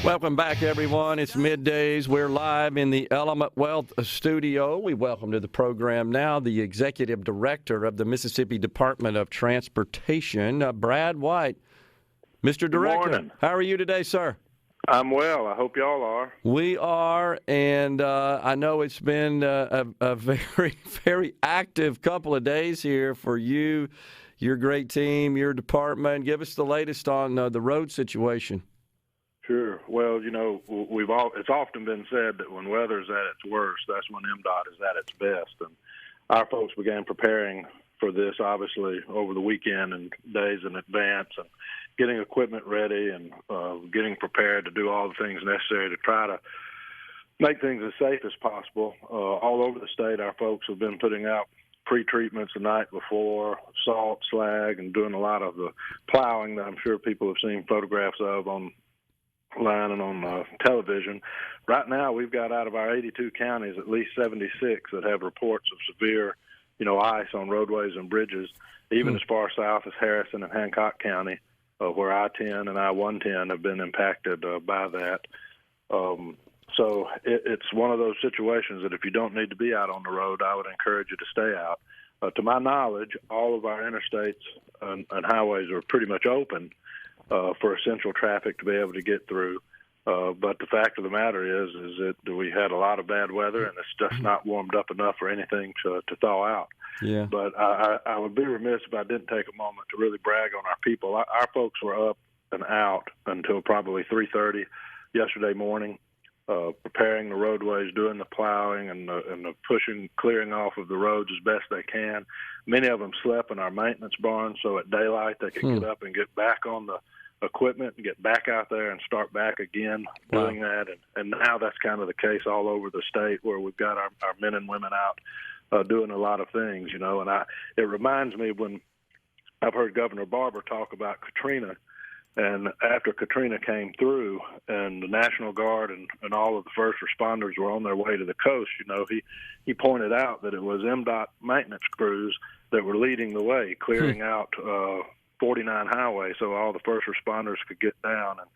Welcome back, everyone. It's middays. We're live in the Element Wealth studio. We welcome to the program now the Executive Director of the Mississippi Department of Transportation, Brad White. Mr. Director, Good morning. How are you today, sir? I'm well. I hope y'all are. We are, and I know it's been a very, very active couple of days here for you, your great team, your department. Give us the latest on the road situation. Sure. Well, you know, it's often been said that when weather's at its worst, that's when MDOT is at its best. And our folks began preparing for this, obviously, over the weekend and days in advance, and getting equipment ready and getting prepared to do all the things necessary to try to make things as safe as possible. All over the state, our folks have been putting out pre-treatments the night before, salt, slag, and doing a lot of the plowing that I'm sure people have seen photographs of online and on television. Right now, we've got out of our 82 counties at least 76 that have reports of severe, ice on roadways and bridges, even as far south as Harrison and Hancock County, where I-10 and I-110 have been impacted by that. So it's one of those situations that if you don't need to be out on the road, I would encourage you to stay out. To my knowledge, all of our interstates and highways are pretty much open for essential traffic to be able to get through. But the fact of the matter is that we had a lot of bad weather, and it's just not warmed up enough for anything to thaw out. Yeah. But I would be remiss if I didn't take a moment to really brag on our people. Our folks were up and out until probably 3:30 yesterday morning, preparing the roadways, doing the plowing and the pushing, clearing off of the roads as best they can. Many of them slept in our maintenance barn, so at daylight they could get up and get back on the equipment and get back out there and start back again doing that. And now that's kind of the case all over the state, where we've got our men and women out doing a lot of things, and it reminds me when I've heard Governor Barber talk about Katrina. And after Katrina came through and the National Guard and all of the first responders were on their way to the coast, he pointed out that it was MDOT maintenance crews that were leading the way, clearing out 49 highways so all the first responders could get down. And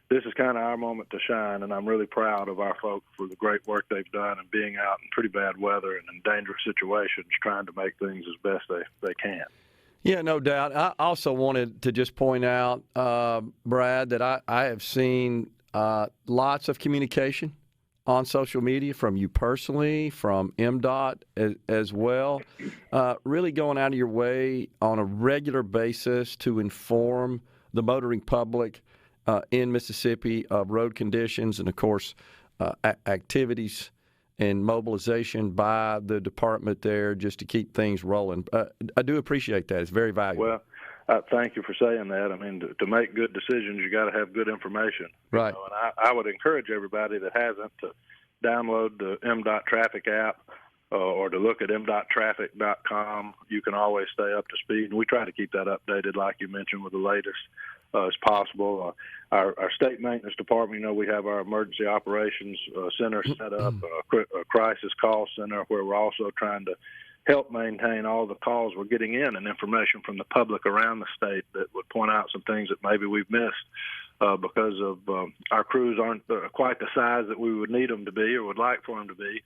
this is kind of our moment to shine, and I'm really proud of our folks for the great work they've done and being out in pretty bad weather and in dangerous situations, trying to make things as best they can. Yeah, no doubt. I also wanted to just point out, Brad, that I have seen lots of communication on social media from you personally, from MDOT as well, really going out of your way on a regular basis to inform the motoring public in Mississippi of road conditions and, of course, activities and mobilization by the department there just to keep things rolling. I do appreciate that. It's very valuable. Well, thank you for saying that. I mean, to make good decisions, you got to have good information. Right. And I would encourage everybody that hasn't to download the MDOT Traffic app or to look at mdottraffic.com. You can always stay up to speed, and we try to keep that updated, like you mentioned, with the latest as possible. Our state maintenance department, we have our emergency operations center set up, a crisis call center, where we're also trying to help maintain all the calls we're getting in and information from the public around the state that would point out some things that maybe we've missed because of our crews aren't quite the size that we would need them to be or would like for them to be.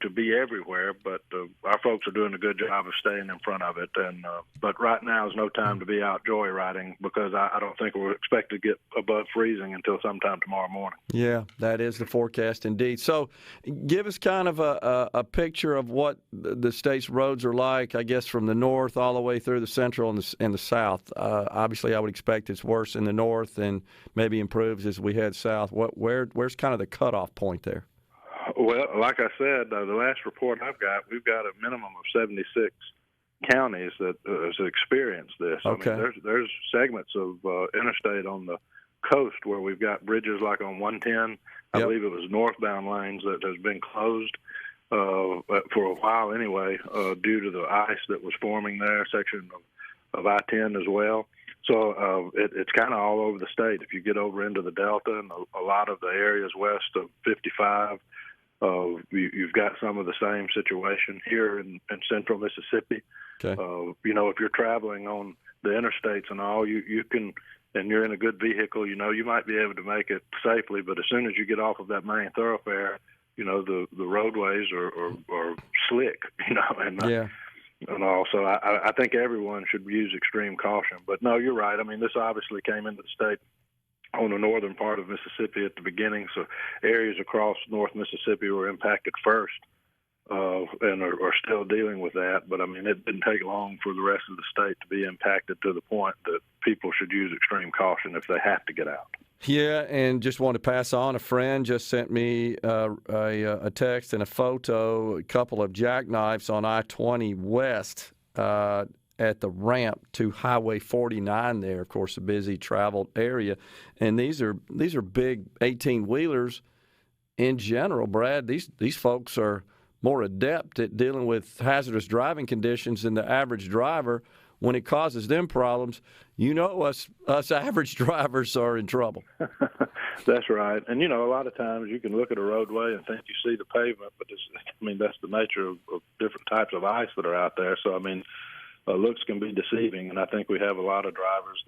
To be everywhere, but our folks are doing a good job of staying in front of it. And but right now is no time to be out joyriding, because I don't think we're expected to get above freezing until sometime tomorrow morning. Yeah, that is the forecast indeed. So give us kind of a picture of what the state's roads are like, I guess, from the north all the way through the central and the south. Obviously, I would expect it's worse in the north and maybe improves as we head south. Where's kind of the cutoff point there? Well, like I said, the last report I've got, we've got a minimum of 76 counties that has experienced this. Okay. I mean, there's segments of interstate on the coast where we've got bridges like on 110. I believe it was northbound lanes that has been closed for a while anyway due to the ice that was forming there, section of I-10 as well. So it's kind of all over the state. If you get over into the Delta and a lot of the areas west of 55, you've got some of the same situation here in central Mississippi. Okay. If you're traveling on the interstates and all, you can, and you're in a good vehicle, you might be able to make it safely, but as soon as you get off of that main thoroughfare, the roadways are slick, and also I think everyone should use extreme caution. But no, you're right. I mean, this obviously came into the state on the northern part of Mississippi at the beginning, so areas across North Mississippi were impacted first. And are still dealing with that. But, I mean, it didn't take long for the rest of the state to be impacted to the point that people should use extreme caution if they have to get out. Yeah, and just want to pass on, a friend just sent me a text and a photo, a couple of jackknives on I-20 West at the ramp to Highway 49 there, of course, a busy traveled area. And these are big 18-wheelers in general, Brad. These folks are more adept at dealing with hazardous driving conditions than the average driver. When it causes them problems, us average drivers are in trouble. That's right. And, a lot of times you can look at a roadway and think you see the pavement, but that's the nature of different types of ice that are out there. So, looks can be deceiving, and I think we have a lot of drivers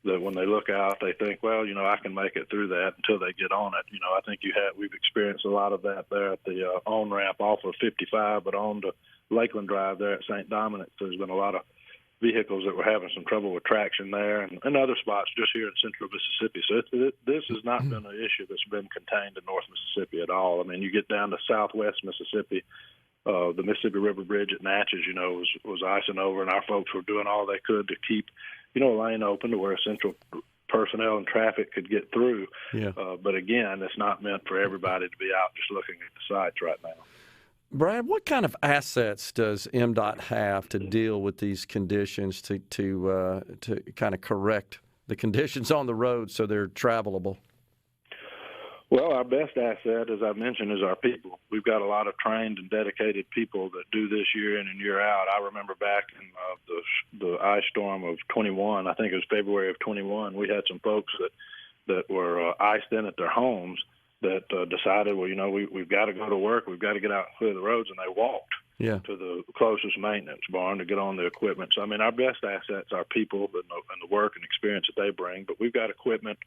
that when they look out, they think, well, I can make it through that until they get on it. I think we've experienced a lot of that there at the on-ramp off of 55, but on to Lakeland Drive there at St. Dominic's. There's been a lot of vehicles that were having some trouble with traction there and other spots just here in central Mississippi. So this has not been an issue that's been contained in North Mississippi at all. I mean, you get down to southwest Mississippi, the Mississippi River Bridge at Natchez, was icing over, and our folks were doing all they could to keep a lane open to where essential personnel and traffic could get through. Yeah. But again, it's not meant for everybody to be out just looking at the sites right now. Brad, what kind of assets does MDOT have to deal with these conditions to kind of correct the conditions on the road so they're travelable? Well, our best asset, as I mentioned, is our people. We've got a lot of trained and dedicated people that do this year in and year out. I remember back in the ice storm of 21, I think it was February of 21, we had some folks that were iced in at their homes that decided, well, we've got to go to work. We've got to get out and clear the roads, and they walked to the closest maintenance barn to get on the equipment. So, our best assets are people and the work and experience that they bring. But we've got equipment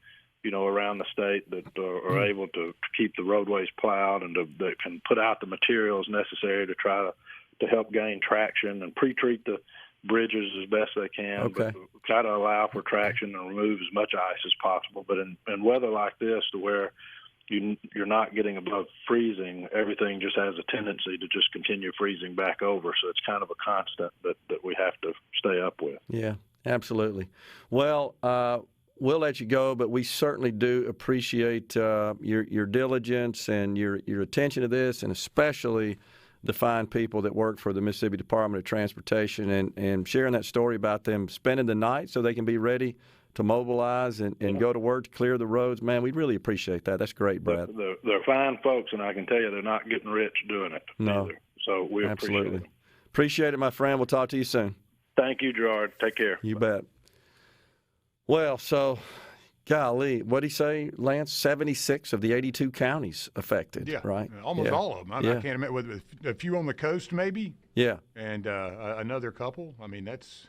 around the state that are able to keep the roadways plowed and that can put out the materials necessary to try to help gain traction and pre-treat the bridges as best they can, okay. But try to allow for traction and remove as much ice as possible. But in weather like this, to where you're not getting above freezing, everything just has a tendency to just continue freezing back over. So it's kind of a constant that we have to stay up with. Yeah, absolutely. Well, we'll let you go, but we certainly do appreciate your diligence and your attention to this, and especially the fine people that work for the Mississippi Department of Transportation and sharing that story about them spending the night so they can be ready to mobilize and go to work to clear the roads. Man, we really appreciate that. That's great, Brad. They're fine folks, and I can tell you they're not getting rich doing it either. So we absolutely appreciate it. Appreciate it, my friend. We'll talk to you soon. Thank you, Gerard. Take care. You bet. Well, so, golly, what did he say, Lance? 76 of the 82 counties affected, right? Almost all of them. I can't imagine, with a few on the coast maybe. Yeah. And another couple. That's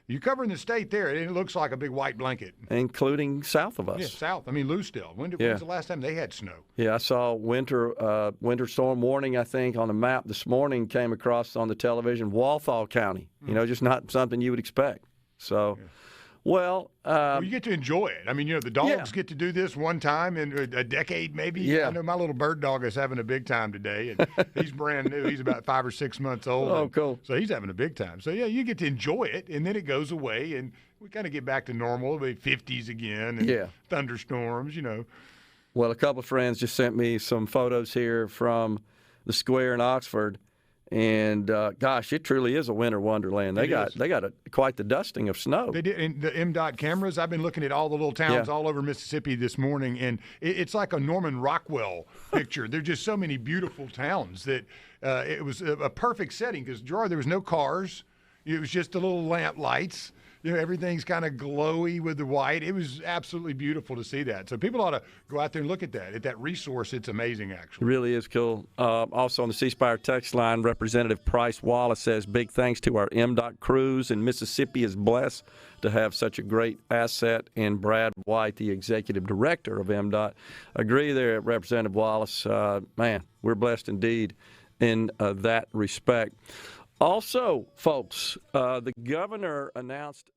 you're covering the state there, and it looks like a big white blanket. Including south of us. Yeah, south. Lucedale. When's the last time they had snow? Yeah, I saw winter storm warning, I think, on the map this morning, came across on the television, Walthall County. Just not something you would expect. So... Yeah. Well, you get to enjoy it. The dogs get to do this one time in a decade, maybe. Yeah. I know my little bird dog is having a big time today, and he's brand new. He's about 5 or 6 months old. Oh, cool. So he's having a big time. So, yeah, you get to enjoy it, and then it goes away, and we kind of get back to normal, the 50s again, and thunderstorms, Well, a couple of friends just sent me some photos here from the square in Oxford. And gosh, it truly is a winter wonderland. They got quite the dusting of snow. They did. And the MDOT cameras. I've been looking at all the little towns all over Mississippi this morning, and it's like a Norman Rockwell picture. There's just so many beautiful towns that it was a perfect setting because, Gerard, there was no cars. It was just the little lamp lights. everything's kind of glowy with the white. It was absolutely beautiful to see that. So people ought to go out there and look at that resource. It's amazing, actually. It really is cool. Also on the C Spire text line, Representative Price Wallace says, big thanks to our MDOT crews, and Mississippi is blessed to have such a great asset in Brad White, the executive director of MDOT. Agree there, Representative Wallace. Man, we're blessed indeed in that respect. Also, folks, the governor announced